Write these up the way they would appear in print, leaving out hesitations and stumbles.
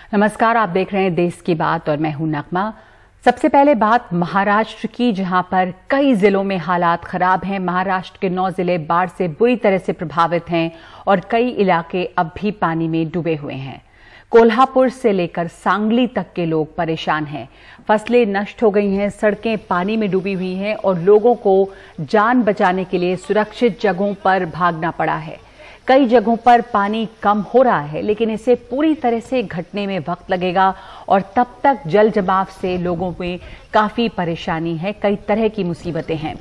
नमस्कार, आप देख रहे हैं देश की बात और मैं हूं नगमा। सबसे पहले बात महाराष्ट्र की, जहां पर कई जिलों में हालात खराब हैं। महाराष्ट्र के 9 जिले बाढ़ से बुरी तरह से प्रभावित हैं और कई इलाके अब भी पानी में डूबे हुए हैं। कोल्हापुर से लेकर सांगली तक के लोग परेशान हैं। फसलें नष्ट हो गई हैं, सड़कें पानी में डूबी हुई हैं और लोगों को जान बचाने के लिए सुरक्षित जगहों पर भागना पड़ा है। कई जगहों पर पानी कम हो रहा है, लेकिन इसे पूरी तरह से घटने में वक्त लगेगा और तब तक जल जमाव से लोगों में काफी परेशानी है, कई तरह की मुसीबतें हैं।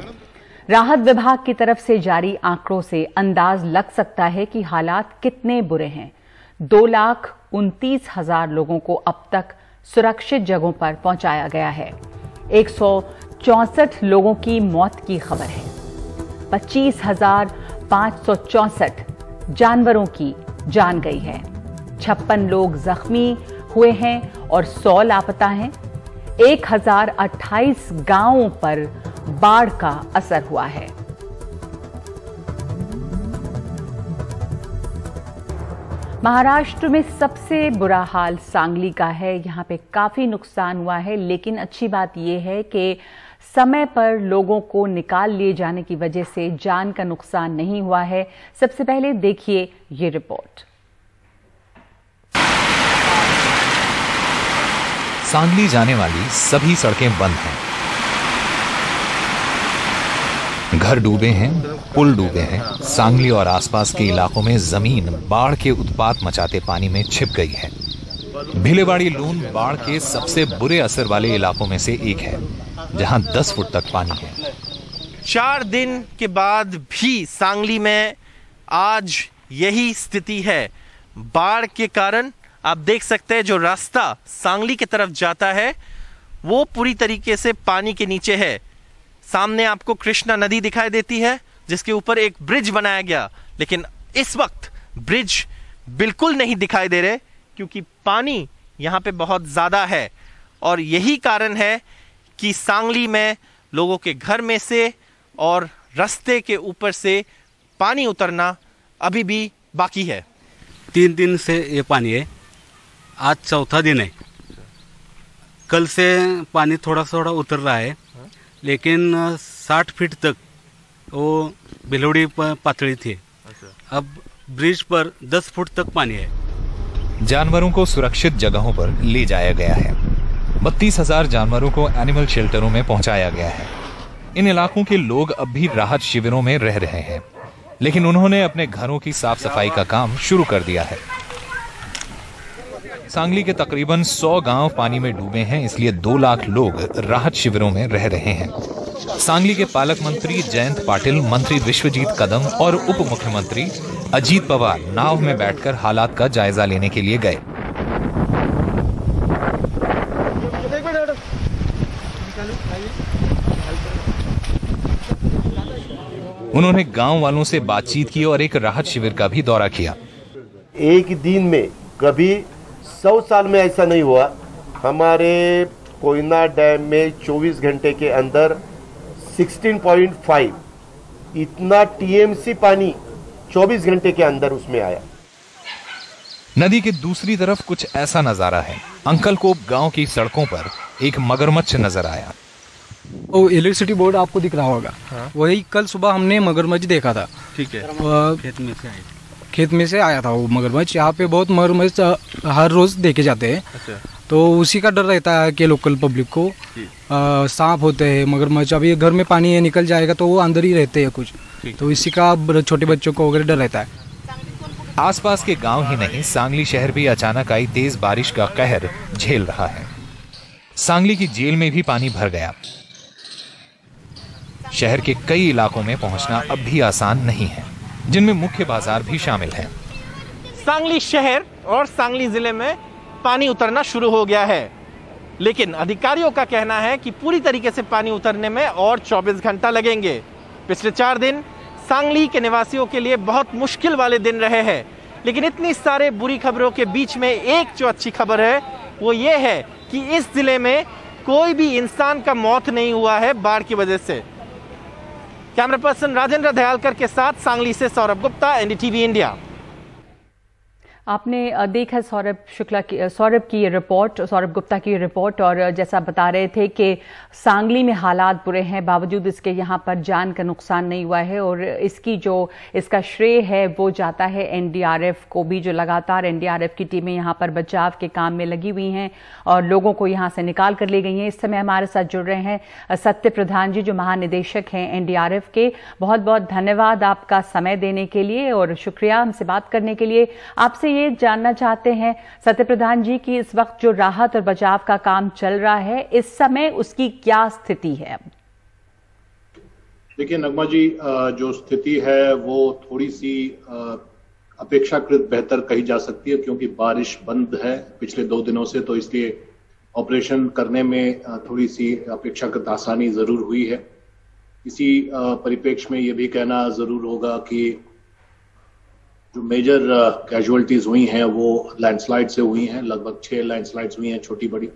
राहत विभाग की तरफ से जारी आंकड़ों से अंदाज लग सकता है कि हालात कितने बुरे हैं। 2,29,000 लोगों को अब तक सुरक्षित जगहों पर पहुंचाया गया है। 164 लोगों की मौत की खबर है। 25,564 जानवरों की जान गई है। 56 लोग जख्मी हुए हैं और 100 लापता हैं। 1028 गांवों पर बाढ़ का असर हुआ है। महाराष्ट्र में सबसे बुरा हाल सांगली का है। यहां पे काफी नुकसान हुआ है, लेकिन अच्छी बात यह है कि समय पर लोगों को निकाल लिए जाने की वजह से जान का नुकसान नहीं हुआ है। सबसे पहले देखिए ये रिपोर्ट। सांगली जाने वाली सभी सड़कें बंद हैं। घर डूबे हैं, पुल डूबे हैं। सांगली और आसपास के इलाकों में जमीन बाढ़ के उत्पात मचाते पानी में छिप गई है। भिलेवाड़ी लून बाढ़ के सबसे बुरे असर वाले इलाकों में से एक है, जहां 10 फुट तक पानी है। 4 दिन के बाद भी सांगली में आज यही स्थिति है। बाढ़ के कारण आप देख सकते हैं जो रास्ता सांगली की तरफ जाता है वो पूरी तरीके से पानी के नीचे है। सामने आपको कृष्णा नदी दिखाई देती है, जिसके ऊपर एक ब्रिज बनाया गया, लेकिन इस वक्त ब्रिज बिल्कुल नहीं दिखाई दे रहे क्योंकि पानी यहाँ पे बहुत ज़्यादा है। और यही कारण है कि सांगली में लोगों के घर में से और रास्ते के ऊपर से पानी उतरना अभी भी बाकी है। 3 दिन से ये पानी है, आज 4था दिन है। कल से पानी थोड़ा थोड़ा उतर रहा है, लेकिन 60 फीट तक वो भिलवड़ी पातळी थी। अब ब्रिज पर 10 फुट तक पानी है। जानवरों को सुरक्षित जगहों पर ले जाया गया है। 32,000 जानवरों को एनिमल शेल्टरों में पहुंचाया गया है। इन इलाकों के लोग अब भी राहत शिविरों में रह रहे हैं, लेकिन उन्होंने अपने घरों की साफ सफाई का काम शुरू कर दिया है। सांगली के तकरीबन 100 गांव पानी में डूबे हैं, इसलिए 2 लाख लोग राहत शिविरों में रह रहे हैं। सांगली के पालक मंत्री जयंत पाटिल, मंत्री विश्वजीत कदम और उप मुख्यमंत्री अजीत पवार नाव में बैठकर हालात का जायजा लेने के लिए गए। उन्होंने गांव वालों से बातचीत की और एक राहत शिविर का भी दौरा किया। एक दिन में कभी 100 साल में ऐसा नहीं हुआ। हमारे कोयना डैम में 24 घंटे के अंदर 16.5 इतना टीएमसी पानी 24 घंटे के अंदर उसमें आया। नदी के दूसरी तरफ कुछ ऐसा नजारा है। अंकलकोप गांव की सड़कों पर एक मगरमच्छ नजर आया। वो इलेक्ट्रिसिटी बोर्ड आपको दिख रहा होगा। हाँ? वही कल सुबह हमने मगरमच्छ देखा था। ठीक है। खेत में से आया था वो मगरमच्छ। यहाँ पे बहुत मगरमच्छ हर रोज देखे जाते हैं। अच्छा। तो उसी का डर रहता है कि लोकल पब्लिक को सांप होते हैं, मगरमच्छ। अभी घर में पानी है, निकल जाएगा तो वो अंदर ही रहते हैं कुछ, तो इसी का छोटे बच्चों को वगैरह डर रहता है। आसपास के गांव ही नहीं, सांगली शहर भी अचानक आई तेज बारिश का कहर झेल रहा है। सांगली की जेल में भी पानी भर गया। शहर के कई इलाकों में पहुंचना अब भी आसान नहीं है, जिनमें मुख्य बाजार भी शामिल हैं। सांगली शहर और सांगली जिले में पानी उतरना शुरू हो गया है, लेकिन अधिकारियों का कहना है कि पूरी तरीके से पानी उतरने में और 24 घंटा लगेंगे। पिछले 4 दिन सांगली के निवासियों के लिए बहुत मुश्किल वाले दिन रहे हैं, लेकिन इतनी सारे बुरी खबरों के बीच में एक जो अच्छी खबर है वो ये है कि इस जिले में कोई भी इंसान का मौत नहीं हुआ है बाढ़ की वजह से। कैमरा पर्सन राजेंद्र दयालकर के साथ सांगली से सौरभ गुप्ता, एनडीटीवी इंडिया। आपने देखा सौरभ गुप्ता की रिपोर्ट, और जैसा बता रहे थे कि सांगली में हालात बुरे हैं, बावजूद इसके यहाँ पर जान का नुकसान नहीं हुआ है। और इसका श्रेय है वो जाता है एनडीआरएफ को भी, जो लगातार एनडीआरएफ की टीमें यहाँ पर बचाव के काम में लगी हुई हैं और लोगों को यहाँ से निकाल कर ले गई हैं। इस समय हमारे साथ जुड़ रहे हैं सत्य प्रधान जी, जो महानिदेशक हैं एनडीआरएफ के। बहुत बहुत धन्यवाद आपका समय देने के लिए और शुक्रिया हमसे बात करने के लिए। आपसे ये जानना चाहते हैं सत्य प्रधान जी कि इस वक्त जो राहत और बचाव का काम चल रहा है, इस समय उसकी क्या स्थिति है? अब देखिए नगमा जी, जो स्थिति है वो थोड़ी सी अपेक्षाकृत बेहतर कही जा सकती है, क्योंकि बारिश बंद है पिछले 2 दिनों से, तो इसलिए ऑपरेशन करने में थोड़ी सी अपेक्षाकृत आसानी जरूर हुई है। इसी परिप्रेक्ष्य में ये भी कहना जरूर होगा कि जो मेजर कैजुअलिटीज हुई हैं वो लैंडस्लाइड से हुई हैं। लगभग 6 लैंडस्लाइड्स हुई हैं, छोटी बड़ी,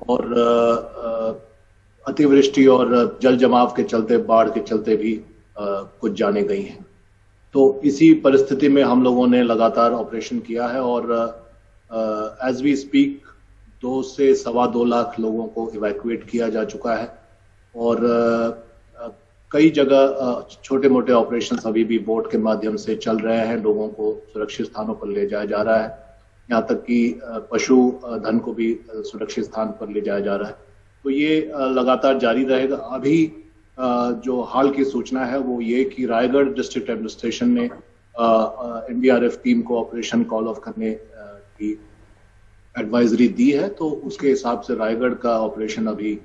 और अतिवृष्टि और जल जमाव के चलते, बाढ़ के चलते भी कुछ जाने गई हैं। तो इसी परिस्थिति में हम लोगों ने लगातार ऑपरेशन किया है और एज वी स्पीक 2 से सवा 2 लाख लोगों को इवैक्यूएट किया जा चुका है। और कई जगह छोटे मोटे ऑपरेशंस अभी भी बोट के माध्यम से चल रहे हैं, लोगों को सुरक्षित स्थानों पर ले जाया जा रहा है, यहाँ तक कि पशु धन को भी सुरक्षित स्थान पर ले जाया जा रहा है। तो ये लगातार जारी रहेगा। अभी जो हाल की सूचना है वो ये कि रायगढ़ डिस्ट्रिक्ट एडमिनिस्ट्रेशन ने एनडीआरएफ टीम को ऑपरेशन कॉल ऑफ करने की एडवाइजरी दी है, तो उसके हिसाब से रायगढ़ का ऑपरेशन अभी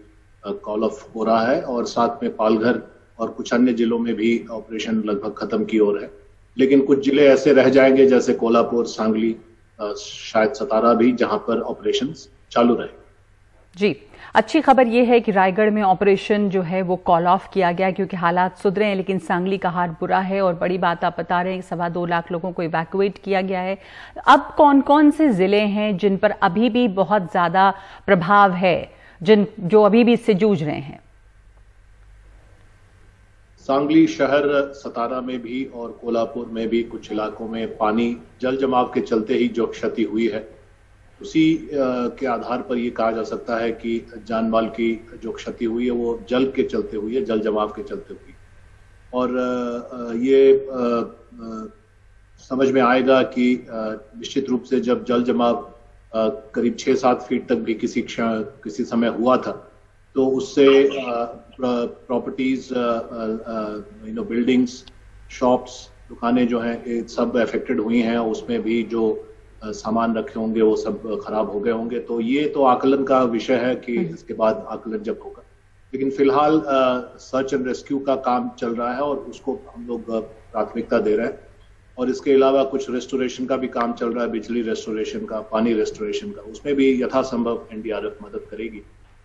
कॉल ऑफ हो रहा है और साथ में पालघर और कुछ अन्य जिलों में भी ऑपरेशन लगभग खत्म की ओर है। लेकिन कुछ जिले ऐसे रह जाएंगे जैसे कोल्हापुर, सांगली, शायद सतारा भी, जहां पर ऑपरेशंस चालू रहे। जी, अच्छी खबर यह है कि रायगढ़ में ऑपरेशन जो है वो कॉल ऑफ किया गया, क्योंकि हालात सुधरे हैं, लेकिन सांगली का हाल बुरा है। और बड़ी बात आप बता रहे हैं, 2.25 लाख लोगों को इवैक्यूएट किया गया है। अब कौन कौन से जिले हैं जिन पर अभी भी बहुत ज्यादा प्रभाव है, जो अभी भी इससे जूझ रहे हैं? सांगली शहर, सतारा में भी और कोल्हापुर में भी कुछ इलाकों में पानी जल जमाव के चलते ही जो क्षति हुई है, उसी के आधार पर ये कहा जा सकता है कि जान माल की जो क्षति हुई है वो जल के चलते हुई है, जल जमाव के चलते हुई। और ये समझ में आएगा कि निश्चित रूप से जब जल जमाव करीब 6-7 फीट तक भी किसी समय हुआ था, तो उससे प्रॉपर्टीज, बिल्डिंग्स, शॉप्स, दुकानें जो हैं, ये सब अफेक्टेड हुई हैं। उसमें भी जो सामान रखे होंगे वो सब खराब हो गए होंगे। तो ये तो आकलन का विषय है कि इसके बाद आकलन जब होगा, लेकिन फिलहाल सर्च एंड रेस्क्यू का काम चल रहा है और उसको हम लोग प्राथमिकता दे रहे हैं। और इसके अलावा कुछ रेस्टोरेशन का भी काम चल रहा है, बिजली रेस्टोरेशन का, पानी रेस्टोरेशन का, उसमें भी यथासंभव एनडीआरएफ मदद करेगी।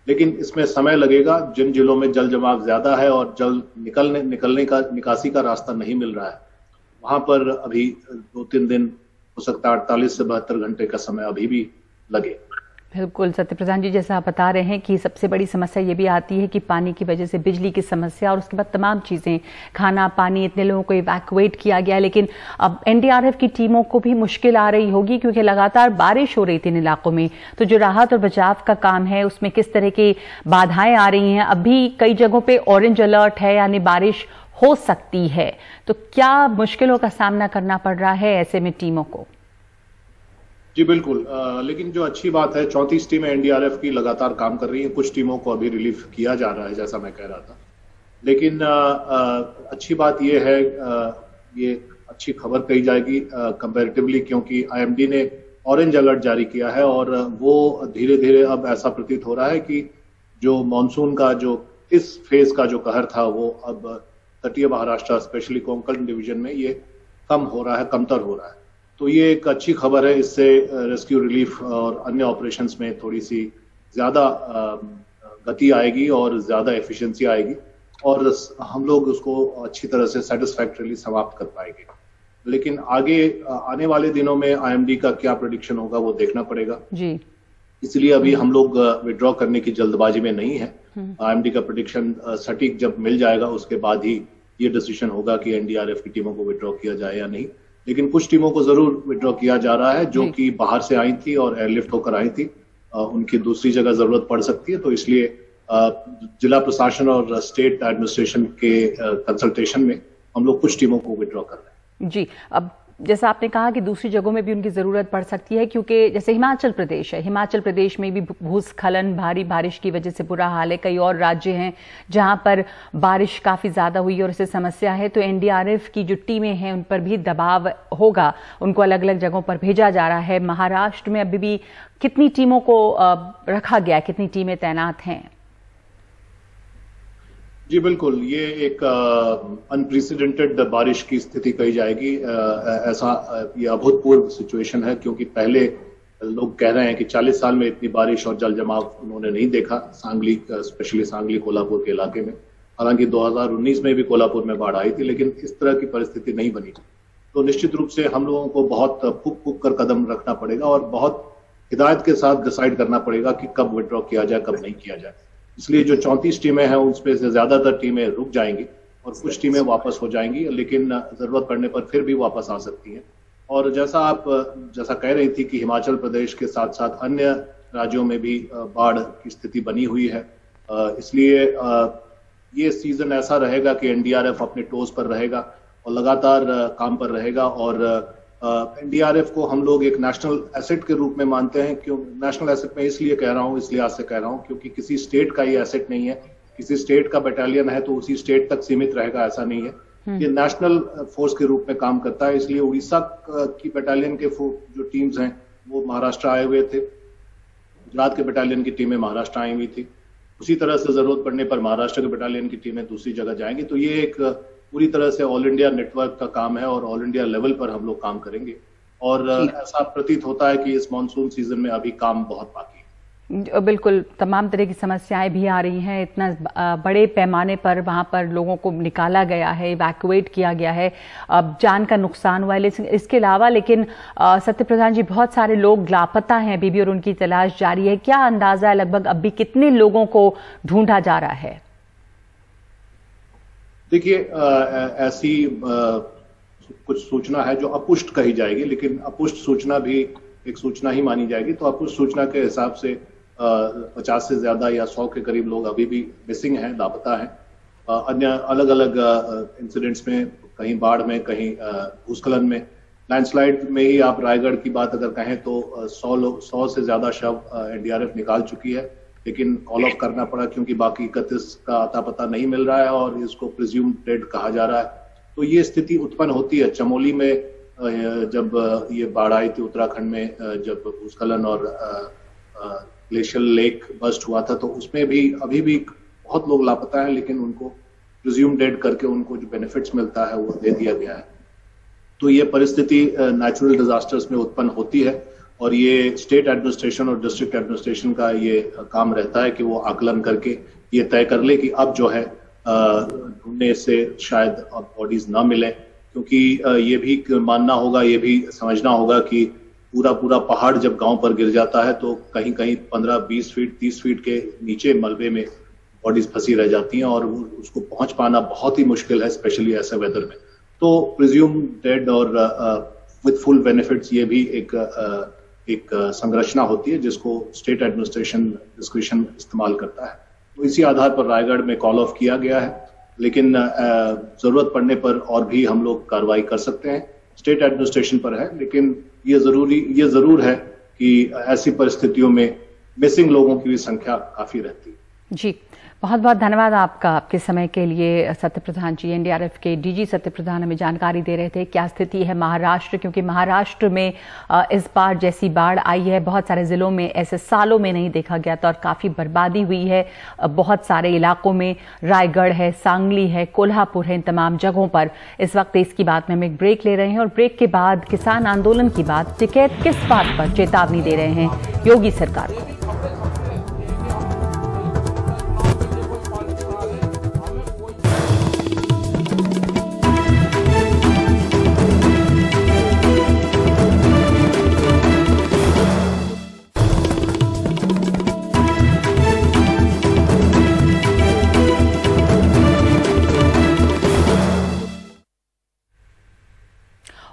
लेकिन इसमें समय लगेगा। जिन जिलों में जल जमाव ज्यादा है और जल निकासी का रास्ता नहीं मिल रहा है, वहां पर अभी 2-3 दिन, हो सकता है 48 से 72 घंटे का समय अभी भी लगे। बिल्कुल सत्य प्रधान जी, जैसा आप बता रहे हैं कि सबसे बड़ी समस्या ये भी आती है कि पानी की वजह से बिजली की समस्या और उसके बाद तमाम चीजें, खाना पानी, इतने लोगों को इवैक्यूएट किया गया। लेकिन अब एनडीआरएफ की टीमों को भी मुश्किल आ रही होगी, क्योंकि लगातार बारिश हो रही थी इन इलाकों में। तो जो राहत और बचाव का काम है उसमें किस तरह की बाधाएं आ रही हैं? अभी कई जगहों पर ऑरेंज अलर्ट है, यानी बारिश हो सकती है। तो क्या मुश्किलों का सामना करना पड़ रहा है ऐसे में टीमों को? जी बिल्कुल, लेकिन जो अच्छी बात है, 34 टीमें एनडीआरएफ की लगातार काम कर रही हैं। कुछ टीमों को अभी रिलीफ किया जा रहा है, जैसा मैं कह रहा था। लेकिन अच्छी बात यह है, ये अच्छी खबर कही जाएगी कंपैरेटिवली, क्योंकि आईएमडी ने ऑरेंज अलर्ट जारी किया है और वो धीरे धीरे अब ऐसा प्रतीत हो रहा है कि जो मानसून का जो इस फेज का जो कहर था वो अब तटीय महाराष्ट्र, स्पेशली कोंकण डिवीजन में ये कम हो रहा है, कमतर हो रहा है। तो ये एक अच्छी खबर है। इससे रेस्क्यू, रिलीफ और अन्य ऑपरेशंस में थोड़ी सी ज्यादा गति आएगी और ज्यादा एफिशिएंसी आएगी और हम लोग उसको अच्छी तरह से सेटिस्फैक्टरीली समाप्त कर पाएंगे। लेकिन आगे आने वाले दिनों में आईएमडी का क्या प्रेडिक्शन होगा वो देखना पड़ेगा जी। इसलिए अभी हम लोग विड्रॉ करने की जल्दबाजी में नहीं है। आईएमडी का प्रेडिक्शन सटीक जब मिल जाएगा उसके बाद ही ये डिसीजन होगा कि एनडीआरएफ की टीमों को विड्रॉ किया जाए या नहीं। लेकिन कुछ टीमों को जरूर विड्रॉ किया जा रहा है जो कि बाहर से आई थी और एयरलिफ्ट होकर आई थी। उनकी दूसरी जगह जरूरत पड़ सकती है, तो इसलिए जिला प्रशासन और स्टेट एडमिनिस्ट्रेशन के कंसल्टेशन में हम लोग कुछ टीमों को विड्रॉ कर रहे हैं। जी, अब जैसा आपने कहा कि दूसरी जगहों में भी उनकी जरूरत पड़ सकती है, क्योंकि जैसे हिमाचल प्रदेश है, हिमाचल प्रदेश में भी भूस्खलन, भारी बारिश की वजह से बुरा हाल है। कई और राज्य हैं जहां पर बारिश काफी ज्यादा हुई और इससे समस्या है, तो एनडीआरएफ की जो टीमें हैं उन पर भी दबाव होगा, उनको अलग अलग जगहों पर भेजा जा रहा है। महाराष्ट्र में अभी भी कितनी टीमों को रखा गया, कितनी टीमें तैनात हैं? जी बिल्कुल, ये एक अनप्रेसिडेंटेड बारिश की स्थिति कही जाएगी। ऐसा ये अभूतपूर्व सिचुएशन है, क्योंकि पहले लोग कह रहे हैं कि 40 साल में इतनी बारिश और जल जमाव उन्होंने नहीं देखा सांगली, स्पेशली सांगली कोल्हापुर के इलाके में। हालांकि 2019 में भी कोल्हापुर में बाढ़ आई थी, लेकिन इस तरह की परिस्थिति नहीं बनी। तो निश्चित रूप से हम लोगों को बहुत फूक फूक कर कदम रखना पड़ेगा और बहुत हिदायत के साथ डिसाइड करना पड़ेगा कि कब विड्रॉ किया जाए, कब नहीं किया जाए। इसलिए जो 34 टीमें हैं उनमें से ज्यादातर टीमें रुक जाएंगी और कुछ टीमें वापस हो जाएंगी, लेकिन जरूरत पड़ने पर फिर भी वापस आ सकती हैं। और जैसा कह रही थी कि हिमाचल प्रदेश के साथ साथ अन्य राज्यों में भी बाढ़ की स्थिति बनी हुई है, इसलिए ये सीजन ऐसा रहेगा कि एनडीआरएफ अपने टोज पर रहेगा और लगातार काम पर रहेगा। और एनडीआरएफ को हम लोग एक नेशनल एसेट के रूप में मानते हैं। क्यों नेशनल एसेट में इसलिए कह रहा हूँ, इस लिहाज से कह रहा हूँ क्योंकि किसी स्टेट का ये एसेट नहीं है। किसी स्टेट का बटालियन है तो उसी स्टेट तक सीमित रहेगा, ऐसा नहीं है। ये नेशनल फोर्स के रूप में काम करता है। इसलिए उड़ीसा की बटालियन के जो टीम्स हैं वो महाराष्ट्र आए हुए थे, गुजरात के बटालियन की टीमें महाराष्ट्र आई हुई थी। उसी तरह से जरूरत पड़ने पर महाराष्ट्र के बटालियन की टीमें दूसरी जगह जाएंगी। तो ये एक पूरी तरह से ऑल इंडिया नेटवर्क का काम है और ऑल इंडिया लेवल पर हम लोग काम करेंगे। और ऐसा प्रतीत होता है कि इस मानसून सीजन में अभी काम बहुत बाकी है। बिल्कुल, तमाम तरह की समस्याएं भी आ रही हैं। इतना बड़े पैमाने पर वहां पर लोगों को निकाला गया है, इवैक्यूएट किया गया है, अब जान का नुकसान हुआ है। इसके अलावा लेकिन सत्य प्रधान जी, बहुत सारे लोग लापता हैं अभी भी और उनकी तलाश जारी है। क्या अंदाजा है लगभग अभी कितने लोगों को ढूंढा जा रहा है? देखिए, ऐसी कुछ सूचना है जो अपुष्ट कही जाएगी, लेकिन अपुष्ट सूचना भी एक सूचना ही मानी जाएगी। तो अपुष्ट सूचना के हिसाब से 50 से ज्यादा या 100 के करीब लोग अभी भी मिसिंग हैं, लापता हैं। अन्य अलग अलग इंसिडेंट्स में, कहीं बाढ़ में, कहीं भूस्खलन में, लैंडस्लाइड में ही आप रायगढ़ की बात अगर कहें तो 100 से ज्यादा शव एनडीआरएफ निकाल चुकी है, लेकिन कॉल ऑफ करना पड़ा क्योंकि बाकी 31 का अता पता नहीं मिल रहा है और इसको प्रिज्यूम डेड कहा जा रहा है। तो ये स्थिति उत्पन्न होती है। चमोली में जब ये बाढ़ आई थी उत्तराखंड में, जब भूस्खलन और ग्लेशियल लेक बस्ट हुआ था, तो उसमें भी अभी भी बहुत लोग लापता हैं, लेकिन उनको प्रिज्यूम डेड करके उनको जो बेनिफिट्स मिलता है वो दे दिया गया है। तो ये परिस्थिति नेचुरल डिजास्टर्स में उत्पन्न होती है और ये स्टेट एडमिनिस्ट्रेशन और डिस्ट्रिक्ट एडमिनिस्ट्रेशन का ये काम रहता है कि वो आकलन करके ये तय कर ले कि अब जो है ढूंढने से शायद बॉडीज ना मिले, क्योंकि ये भी मानना होगा, ये भी समझना होगा कि पूरा पहाड़ जब गांव पर गिर जाता है तो कहीं कहीं 15-20 फीट 30 फीट के नीचे मलबे में बॉडीज फंसी रह जाती हैं और उसको पहुंच पाना बहुत ही मुश्किल है, स्पेशली ऐसे वेदर में। तो प्रिज्यूम डेड और विद फुल बेनिफिट्स ये भी एक संरचना होती है जिसको स्टेट एडमिनिस्ट्रेशन डिस्क्रिशन इस्तेमाल करता है। तो इसी आधार पर रायगढ़ में कॉल ऑफ किया गया है, लेकिन जरूरत पड़ने पर और भी हम लोग कार्रवाई कर सकते हैं। स्टेट एडमिनिस्ट्रेशन पर है, लेकिन ये जरूर है कि ऐसी परिस्थितियों में मिसिंग लोगों की भी संख्या काफी रहती है। जी, बहुत बहुत धन्यवाद आपका, आपके समय के लिए सत्य प्रधान जी। एनडीआरएफ के डीजी सत्य प्रधान हमें जानकारी दे रहे थे क्या स्थिति है महाराष्ट्र, क्योंकि महाराष्ट्र में इस बार जैसी बाढ़ आई है बहुत सारे जिलों में ऐसे सालों में नहीं देखा गया था और काफी बर्बादी हुई है बहुत सारे इलाकों में। रायगढ़ है, सांगली है, कोल्हापुर है, इन तमाम जगहों पर इस वक्त इसकी बात में हम एक ब्रेक ले रहे हैं और ब्रेक के बाद किसान आंदोलन की बात, टिकैत किस बात पर चेतावनी दे रहे हैं योगी सरकार को।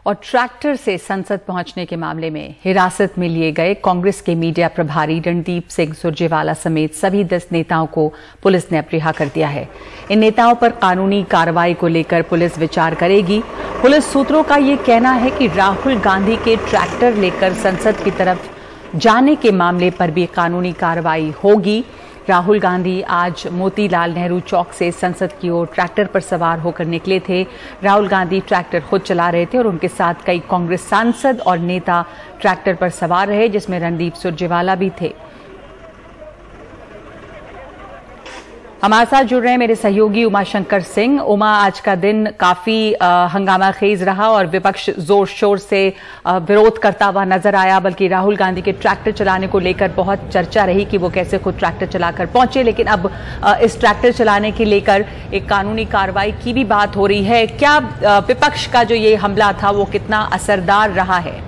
और ट्रैक्टर से संसद पहुंचने के मामले में हिरासत में लिए गए कांग्रेस के मीडिया प्रभारी रणदीप सिंह सुरजेवाला समेत सभी 10 नेताओं को पुलिस ने अब रिहा कर दिया है। इन नेताओं पर कानूनी कार्रवाई को लेकर पुलिस विचार करेगी। पुलिस सूत्रों का ये कहना है कि राहुल गांधी के ट्रैक्टर लेकर संसद की तरफ जाने के मामले पर भी कानूनी कार्रवाई होगी। राहुल गांधी आज मोतीलाल नेहरू चौक से संसद की ओर ट्रैक्टर पर सवार होकर निकले थे। राहुल गांधी ट्रैक्टर खुद चला रहे थे और उनके साथ कई कांग्रेस सांसद और नेता ट्रैक्टर पर सवार रहे, जिसमें रणदीप सुरजेवाला भी थे। हमारे साथ जुड़ रहे हैं मेरे सहयोगी उमाशंकर सिंह। उमा, आज का दिन काफी हंगामा खेज रहा और विपक्ष जोर शोर से विरोध करता हुआ नजर आया, बल्कि राहुल गांधी के ट्रैक्टर चलाने को लेकर बहुत चर्चा रही कि वो कैसे खुद ट्रैक्टर चलाकर पहुंचे। लेकिन अब इस ट्रैक्टर चलाने के लेकर एक कानूनी कार्रवाई की भी बात हो रही है। क्या विपक्ष का जो ये हमला था वो कितना असरदार रहा है?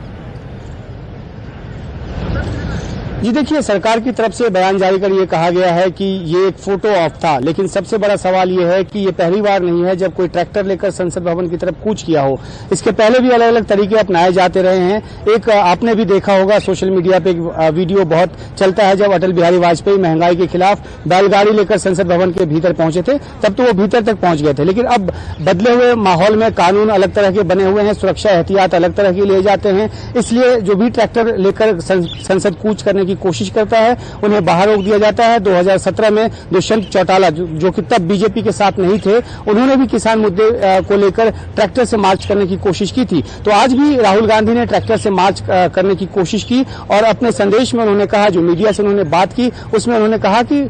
जी देखिए, सरकार की तरफ से बयान जारी कर ये कहा गया है कि ये एक फोटो ऑफ था, लेकिन सबसे बड़ा सवाल ये है कि ये पहली बार नहीं है जब कोई ट्रैक्टर लेकर संसद भवन की तरफ कूच किया हो। इसके पहले भी अलग अलग तरीके अपनाए जाते रहे हैं। एक आपने भी देखा होगा सोशल मीडिया पे एक वीडियो बहुत चलता है, जब अटल बिहारी वाजपेयी महंगाई के खिलाफ बैलगाड़ी लेकर संसद भवन के भीतर पहुंचे थे, तब तो वो भीतर तक पहुंच गए थे। लेकिन अब बदले हुए माहौल में कानून अलग तरह के बने हुए हैं, सुरक्षा एहतियात अलग तरह के लिए जाते हैं। इसलिए जो भी ट्रैक्टर लेकर संसद कूच करने की कोशिश करता है उन्हें बाहर रोक दिया जाता है। 2017 में दुष्यंत चौटाला जो कि तब बीजेपी के साथ नहीं थे, उन्होंने भी किसान मुद्दे को लेकर ट्रैक्टर से मार्च करने की कोशिश की थी। तो आज भी राहुल गांधी ने ट्रैक्टर से मार्च करने की कोशिश की और अपने संदेश में उन्होंने कहा, जो मीडिया से उन्होंने बात की उसमें उन्होंने कहा कि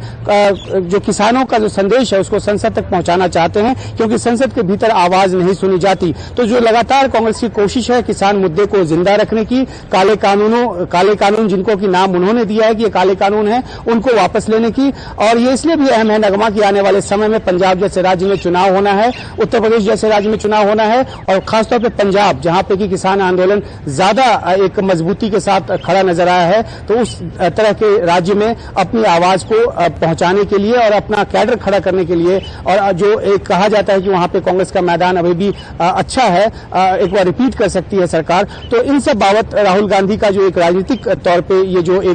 जो किसानों का जो संदेश है उसको संसद तक पहुंचाना चाहते हैं, क्योंकि संसद के भीतर आवाज नहीं सुनी जाती। तो जो लगातार कांग्रेस की कोशिश है किसान मुद्दे को जिंदा रखने की, काले कानून जिनको की नाम उन्होंने दिया है कि ये काले कानून है, उनको वापस लेने की। और ये इसलिए भी अहम है नगमा कि आने वाले समय में पंजाब जैसे राज्य में चुनाव होना है, उत्तर प्रदेश जैसे राज्य में चुनाव होना है, और खासतौर पर पंजाब जहां पे कि किसान आंदोलन ज्यादा एक मजबूती के साथ खड़ा नजर आया है, तो उस तरह के राज्य में अपनी आवाज को पहुंचाने के लिए और अपना कैडर खड़ा करने के लिए, और जो एक कहा जाता है कि वहां पे कांग्रेस का मैदान अभी भी अच्छा है, एक बार रिपीट कर सकती है सरकार। तो इन सब बाबत राहुल गांधी का जो एक राजनीतिक तौर पे ये जो एक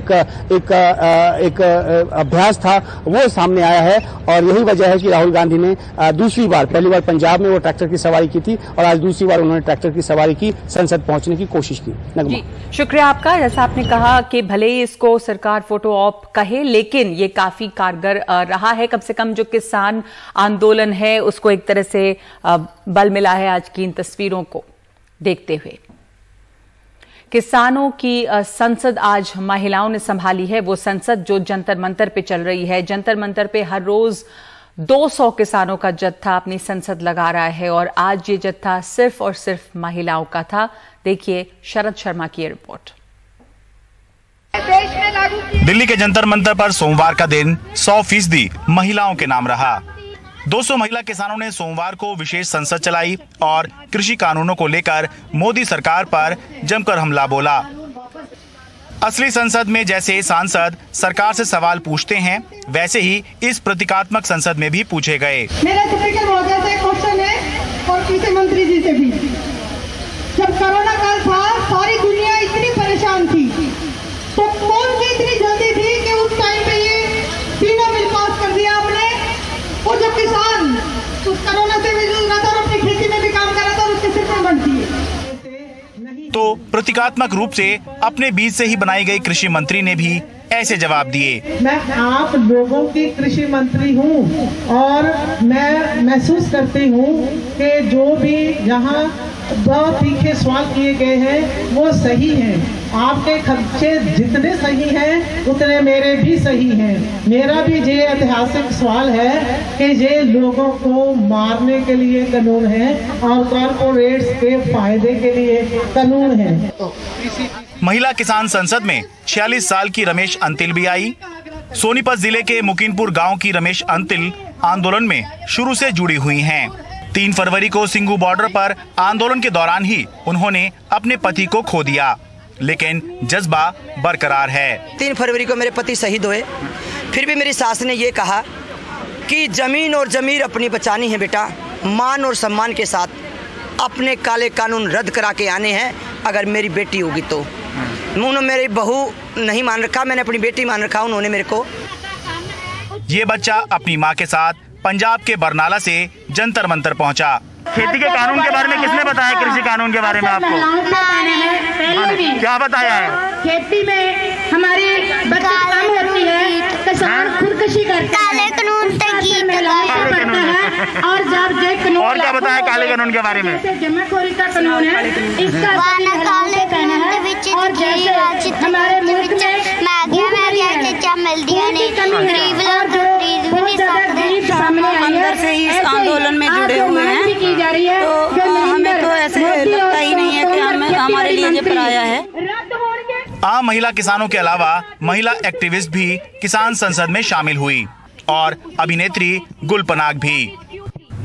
अभ्यास था वो सामने आया है, और यही वजह है कि राहुल गांधी ने दूसरी बार, पहली बार पंजाब में वो ट्रैक्टर की सवारी की थी और आज दूसरी बार उन्होंने ट्रैक्टर की सवारी की, संसद पहुंचने की कोशिश की। जी, शुक्रिया आपका। जैसा आपने कहा कि भले ही इसको सरकार फोटो ऑप कहे, लेकिन ये काफी कारगर रहा है। कम से कम जो किसान आंदोलन है उसको एक तरह से बल मिला है आज की इन तस्वीरों को देखते हुए। किसानों की संसद आज महिलाओं ने संभाली है, वो संसद जो जंतर मंतर पे चल रही है। जंतर मंतर पे हर रोज 200 किसानों का जत्था अपनी संसद लगा रहा है और आज ये जत्था सिर्फ और सिर्फ महिलाओं का था। देखिए शरद शर्मा की ये रिपोर्ट। दिल्ली के जंतर मंतर पर सोमवार का दिन 100% महिलाओं के नाम रहा। 200 महिला किसानों ने सोमवार को विशेष संसद चलाई और कृषि कानूनों को लेकर मोदी सरकार पर जमकर हमला बोला। असली संसद में जैसे सांसद सरकार से सवाल पूछते हैं, वैसे ही इस प्रतीकात्मक संसद में भी पूछे गए। मेरा स्पीकर महोदय से क्वेश्चन है और कृषि मंत्री जी से भी। जब कोरोना काल था सारी दुनिया इतनी परेशान थी, तो कौन सी इतनी जल्दी थी कि उस टाइम पे ये तीनों बिल पास कर दिया आपने। और जब किसान उस कोरोना से भी जूझ रहा था और अपनी खेती में भी काम कर रहा था, उसके सिर पर बनती है। तो प्रतीकात्मक रूप से अपने बीच से ही बनाई गई कृषि मंत्री ने भी ऐसे जवाब दिए। मैं आप लोगों की कृषि मंत्री हूँ और मैं महसूस करती हूँ कि जो भी यहाँ बहुत तीखे सवाल किए गए हैं वो सही हैं। आपके खर्चे जितने सही हैं उतने मेरे भी सही हैं। मेरा भी ये ऐतिहासिक सवाल है कि ये लोगों को मारने के लिए कानून है और कॉर्पोरेट्स के फायदे के लिए कानून है। महिला किसान संसद में 46 साल की रमेश अंतिल भी आई। सोनीपत जिले के मुकीनपुर गांव की रमेश अंतिल आंदोलन में शुरू से जुड़ी हुई हैं। 3 फरवरी को सिंगू बॉर्डर पर आंदोलन के दौरान ही उन्होंने अपने पति को खो दिया, लेकिन जज्बा बरकरार है। 3 फरवरी को मेरे पति शहीद हुए, फिर भी मेरी सास ने ये कहा कि जमीन और जमीर अपनी बचानी है बेटा, मान और सम्मान के साथ। अपने काले कानून रद्द करा के आने हैं। अगर मेरी बेटी होगी तो उन्होंने मेरी बहू नहीं मान रखा, मैंने अपनी बेटी मान रखा उन्होंने मेरे को। ये बच्चा अपनी मां के साथ पंजाब के बरनाला से जंतर मंतर पहुंचा। खेती के कानून के बारे में किसने बताया? कृषि कानून के बारे में आपको क्या बताया है? खेती में हमारी बचत कम होती है, किसान खुदकुशी करते हैं, काले कानून और जब जो कानून और क्या बताया काले कानून के बारे में? जमाखोरी का कानून है, इसका काले कानून है। और जैसे हमारे मुल्क में अंदर से ही इस आंदोलन में जुड़े हुए हैं, तो हमें तो ऐसे लगता ही नहीं है कि हमारे लिए ये पराया है। आम महिला किसानों के अलावा महिला एक्टिविस्ट भी किसान संसद में शामिल हुई और अभिनेत्री गुल पनाग भी।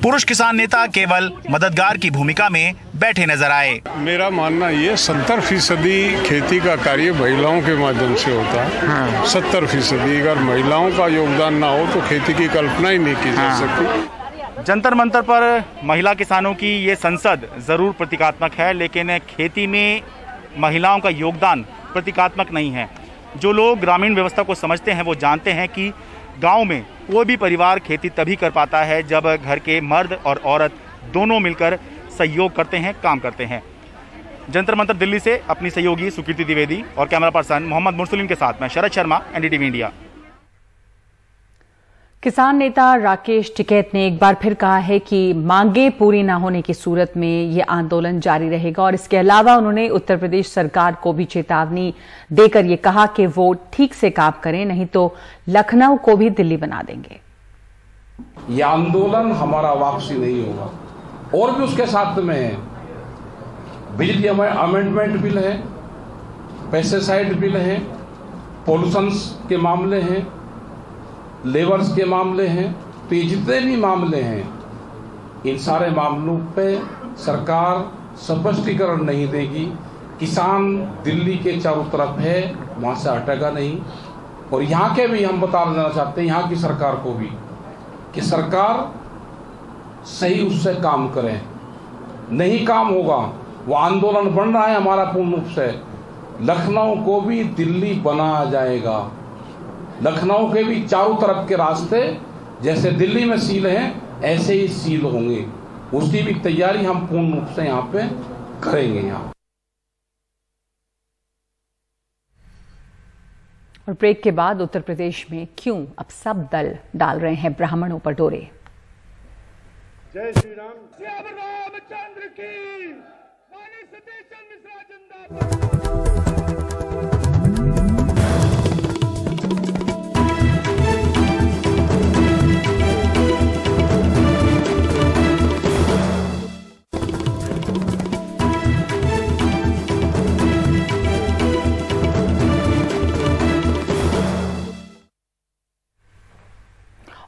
पुरुष किसान नेता केवल मददगार की भूमिका में बैठे नजर आए। मेरा मानना ये 70% खेती का कार्य महिलाओं के माध्यम से होता है। 70% अगर महिलाओं का योगदान ना हो तो खेती की कल्पना ही नहीं की जा सकती। जंतर मंतर पर महिला किसानों की ये संसद जरूर प्रतीकात्मक है, लेकिन खेती में महिलाओं का योगदान प्रतीकात्मक नहीं है। जो लोग ग्रामीण व्यवस्था को समझते हैं वो जानते हैं कि गांव में कोई भी परिवार खेती तभी कर पाता है जब घर के मर्द और औरत दोनों मिलकर सहयोग करते हैं, काम करते हैं। जंतर मंतर दिल्ली से अपनी सहयोगी सुकीर्ति द्विवेदी और कैमरा पर्सन मोहम्मद मुरसलीम के साथ मैं शरद शर्मा, एनडीटीवी इंडिया। किसान नेता राकेश टिकैत ने एक बार फिर कहा है कि मांगे पूरी न होने की सूरत में ये आंदोलन जारी रहेगा और इसके अलावा उन्होंने उत्तर प्रदेश सरकार को भी चेतावनी देकर ये कहा कि वो ठीक से काम करें, नहीं तो लखनऊ को भी दिल्ली बना देंगे। ये आंदोलन हमारा वापसी नहीं होगा। और भी उसके साथ में है, बिजली अमेंडमेंट बिल है, पेस्टिसाइड बिल है, पॉल्यूशन के मामले हैं, लेबर्स के मामले हैं, तो ये जितने भी मामले हैं इन सारे मामलों पे सरकार स्पष्टीकरण नहीं देगी। किसान दिल्ली के चारों तरफ है, वहां से हटेगा नहीं। और यहाँ के भी हम बता देना चाहते हैं यहाँ की सरकार को भी कि सरकार सही उससे काम करें। नहीं काम होगा, वो आंदोलन बन रहा है हमारा पूर्ण रूप से, लखनऊ को भी दिल्ली बनाया जाएगा। लखनऊ के भी चारों तरफ के रास्ते जैसे दिल्ली में सील हैं ऐसे ही सील होंगे, उसकी भी तैयारी हम पूर्ण रूप से यहाँ पे करेंगे। यहाँ और ब्रेक के बाद उत्तर प्रदेश में क्यों अब सब दल डाल रहे हैं ब्राह्मणों पर डोरे। जय श्री राम, जय रामचंद्र की, माननीय सतीश मिश्रा जिंदाबाद।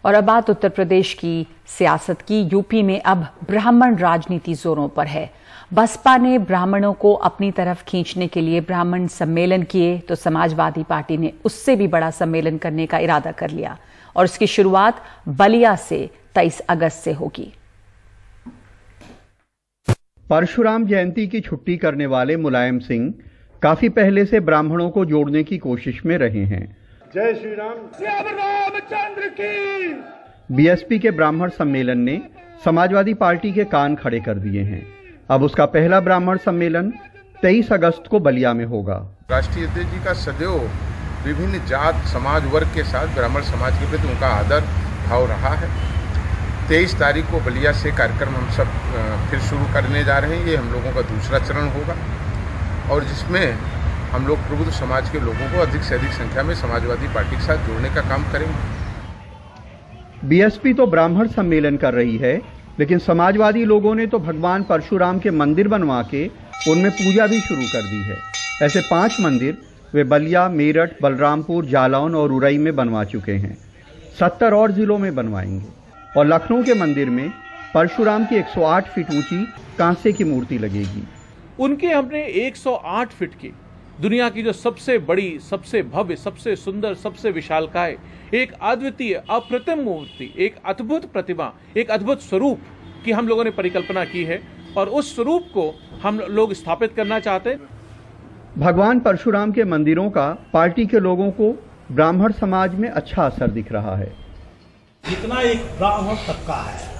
और अब बात उत्तर प्रदेश की सियासत की। यूपी में अब ब्राह्मण राजनीति जोरों पर है। बसपा ने ब्राह्मणों को अपनी तरफ खींचने के लिए ब्राह्मण सम्मेलन किए तो समाजवादी पार्टी ने उससे भी बड़ा सम्मेलन करने का इरादा कर लिया और उसकी शुरुआत बलिया से 23 अगस्त से होगी। परशुराम जयंती की छुट्टी करने वाले मुलायम सिंह काफी पहले से ब्राह्मणों को जोड़ने की कोशिश में रहे हैं। जय श्री राम, जय रामचंद्र की। बीएसपी के ब्राह्मण सम्मेलन ने समाजवादी पार्टी के कान खड़े कर दिए हैं। अब उसका पहला ब्राह्मण सम्मेलन 23 अगस्त को बलिया में होगा। राष्ट्रीय अध्यक्ष जी का सदैव विभिन्न जात समाज वर्ग के साथ ब्राह्मण समाज के प्रति उनका आदर भाव रहा है। 23 तारीख को बलिया से कार्यक्रम हम सब फिर शुरू करने जा रहे हैं। ये हम लोगों का दूसरा चरण होगा और जिसमें हम लोग प्रबुद्ध समाज के लोगों को अधिक से अधिक संख्या में समाजवादी पार्टी के साथ जोड़ने का काम करेंगे। बीएसपी तो ब्राह्मण सम्मेलन कर रही है, लेकिन समाजवादी लोगों ने तो भगवान परशुराम के मंदिर बनवा के उनमें पूजा भी शुरू कर दी है। ऐसे 5 मंदिर वे बलिया, मेरठ, बलरामपुर, जालौन और उरई में बनवा चुके हैं। 70 और जिलों में बनवाएंगे। और लखनऊ के मंदिर में परशुराम की 108 फीट ऊंची कांसे की मूर्ति लगेगी। उनके हमने 108 फीट की दुनिया की जो सबसे बड़ी, सबसे भव्य, सबसे सुंदर, सबसे विशालकाय, एक अद्वितीय अप्रतिम मूर्ति, एक अद्भुत प्रतिमा, एक अद्भुत स्वरूप की हम लोगों ने परिकल्पना की है और उस स्वरूप को हम लोग स्थापित करना चाहते हैं। भगवान परशुराम के मंदिरों का पार्टी के लोगों को ब्राह्मण समाज में अच्छा असर दिख रहा है। जितना एक ब्राह्मण तबका है,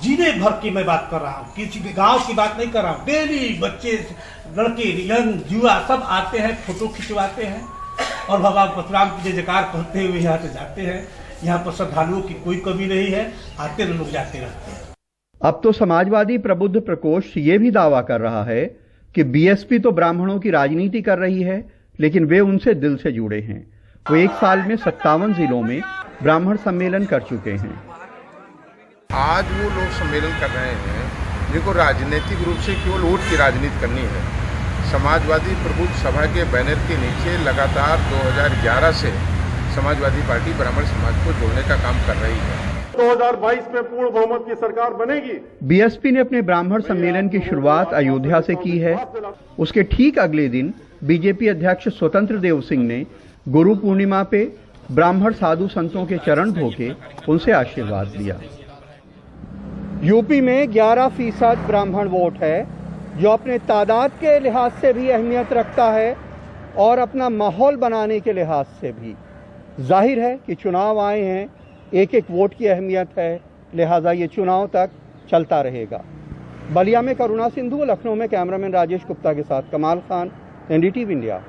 जीने भर की मैं बात कर रहा हूँ, किसी के गांव की बात नहीं कर रहा हूँ। डेली बच्चे, लड़के, यंग, युवा सब आते हैं, फोटो खिंचवाते हैं और भगवान परशुराम की जय जयकार कहते हुए यहाँ से जाते हैं। यहाँ पर श्रद्धालुओं की कोई कमी नहीं है, आते लोग जाते रहते हैं। अब तो समाजवादी प्रबुद्ध प्रकोष्ठ ये भी दावा कर रहा है कि बीएसपी तो ब्राह्मणों की राजनीति कर रही है, लेकिन वे उनसे दिल से जुड़े हैं। वो एक साल में 57 जिलों में ब्राह्मण सम्मेलन कर चुके हैं। आज वो लोग सम्मेलन कर रहे हैं जिनको राजनीतिक रूप से केवल वोट की राजनीति करनी है। समाजवादी प्रबुद्ध सभा के बैनर के नीचे लगातार 2011 से समाजवादी पार्टी ब्राह्मण समाज को जोड़ने का काम कर रही है। 2022 में पूर्ण बहुमत की सरकार बनेगी। बीएसपी ने अपने ब्राह्मण सम्मेलन की शुरुआत अयोध्या से की है। उसके ठीक अगले दिन बीजेपी अध्यक्ष स्वतंत्र देव सिंह ने गुरु पूर्णिमा पे ब्राह्मण साधु संतों के चरण धोके उनसे आशीर्वाद लिया। यूपी में 11% ब्राह्मण वोट है, जो अपने तादाद के लिहाज से भी अहमियत रखता है और अपना माहौल बनाने के लिहाज से भी। जाहिर है कि चुनाव आए हैं, एक एक वोट की अहमियत है, लिहाजा ये चुनाव तक चलता रहेगा। बलिया में करुणा सिंधु, लखनऊ में कैमरामैन राजेश गुप्ता के साथ कमाल खान, एनडीटीवी इंडिया।